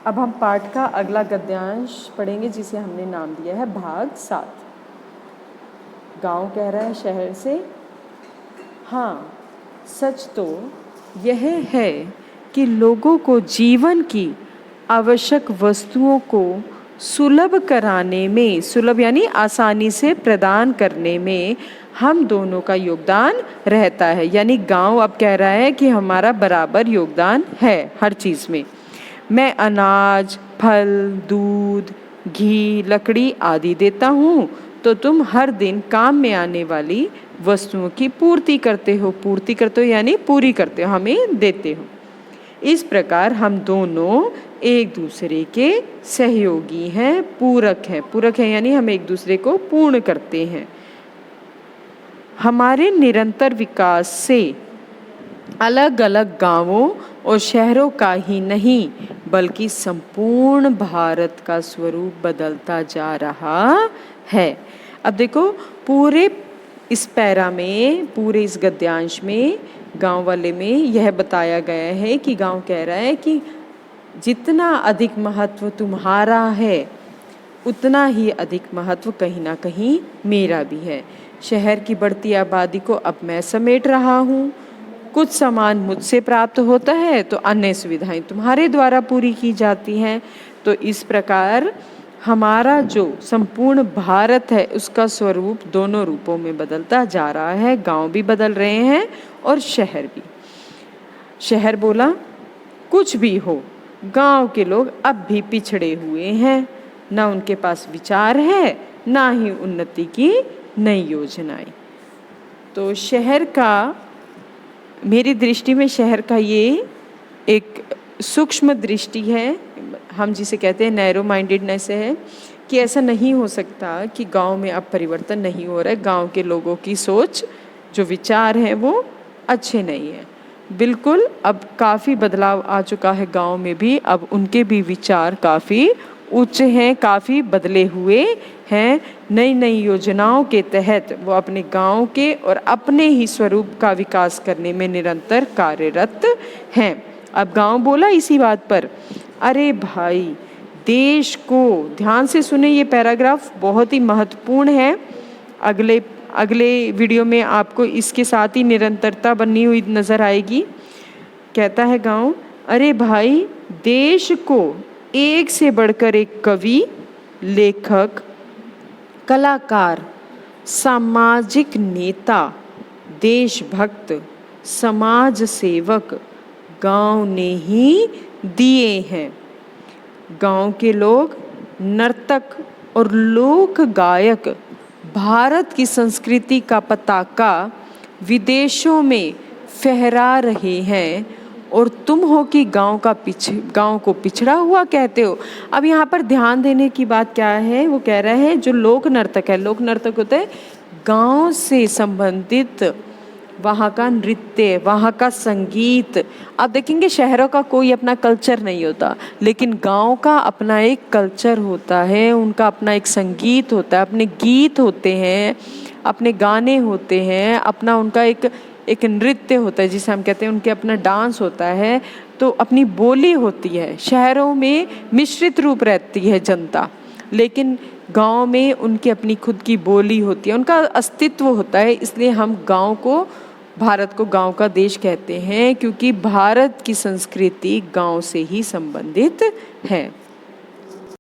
अब हम पाठ का अगला गद्यांश पढ़ेंगे जिसे हमने नाम दिया है भाग 7। गांव कह रहा है शहर से, हाँ सच तो यह है कि लोगों को जीवन की आवश्यक वस्तुओं को सुलभ कराने में, सुलभ यानी आसानी से प्रदान करने में हम दोनों का योगदान रहता है। यानी गांव अब कह रहा है कि हमारा बराबर योगदान है हर चीज़ में। मैं अनाज, फल, दूध, घी, लकड़ी आदि देता हूँ तो तुम हर दिन काम में आने वाली वस्तुओं की पूर्ति करते हो यानी पूरी करते हो, हमें देते हो। इस प्रकार हम दोनों एक दूसरे के सहयोगी हैं, पूरक हैं यानी हम एक दूसरे को पूर्ण करते हैं। हमारे निरंतर विकास से अलग अलग गांवों और शहरों का ही नहीं बल्कि संपूर्ण भारत का स्वरूप बदलता जा रहा है। अब देखो पूरे इस पैरा में, पूरे इस गद्यांश में गांव वाले में यह बताया गया है कि गांव कह रहा है कि जितना अधिक महत्व तुम्हारा है उतना ही अधिक महत्व कहीं ना कहीं मेरा भी है। शहर की बढ़ती आबादी को अब मैं समेट रहा हूँ, कुछ सामान मुझसे प्राप्त होता है तो अन्य सुविधाएं तुम्हारे द्वारा पूरी की जाती हैं। तो इस प्रकार हमारा जो संपूर्ण भारत है उसका स्वरूप दोनों रूपों में बदलता जा रहा है। गांव भी बदल रहे हैं और शहर भी। शहर बोला कुछ भी हो, गांव के लोग अब भी पिछड़े हुए हैं, ना उनके पास विचार है ना ही उन्नति की नई योजनाएं। तो शहर का, मेरी दृष्टि में शहर का ये एक सूक्ष्म दृष्टि है, हम जिसे कहते हैं नैरो माइंडेडनेस है, कि ऐसा नहीं हो सकता कि गांव में अब परिवर्तन नहीं हो रहा है। गांव के लोगों की सोच, जो विचार हैं वो अच्छे नहीं हैं। बिल्कुल अब काफ़ी बदलाव आ चुका है गांव में भी, अब उनके भी विचार काफ़ी उच्च हैं, काफ़ी बदले हुए हैं। नई नई योजनाओं के तहत वो अपने गांव के और अपने ही स्वरूप का विकास करने में निरंतर कार्यरत हैं। अब गांव बोला इसी बात पर, अरे भाई देश को, ध्यान से सुने ये पैराग्राफ बहुत ही महत्वपूर्ण है। अगले वीडियो में आपको इसके साथ ही निरंतरता बनी हुई नजर आएगी। कहता है गांव, अरे भाई देश को एक से बढ़कर एक कवि, लेखक, कलाकार, सामाजिक नेता, देशभक्त, समाज सेवक गांव ने ही दिए हैं। गांव के लोग, नर्तक और लोक गायक भारत की संस्कृति का पताका विदेशों में फहरा रहे हैं और तुम हो कि गांव को पिछड़ा हुआ कहते हो। अब यहाँ पर ध्यान देने की बात क्या है, वो कह रहा है जो लोक नर्तक है, लोक नर्तक होते हैं गांव से संबंधित, वहाँ का नृत्य, वहाँ का संगीत। आप देखेंगे शहरों का कोई अपना कल्चर नहीं होता, लेकिन गांव का अपना एक कल्चर होता है, उनका अपना एक संगीत होता है, अपने गीत होते हैं, अपने गाने होते हैं, अपना उनका एक नृत्य होता है जिसे हम कहते हैं, उनके अपना डांस होता है, तो अपनी बोली होती है। शहरों में मिश्रित रूप रहती है जनता, लेकिन गांव में उनकी अपनी खुद की बोली होती है, उनका अस्तित्व होता है। इसलिए हम भारत को गांव का देश कहते हैं, क्योंकि भारत की संस्कृति गांव से ही संबंधित है।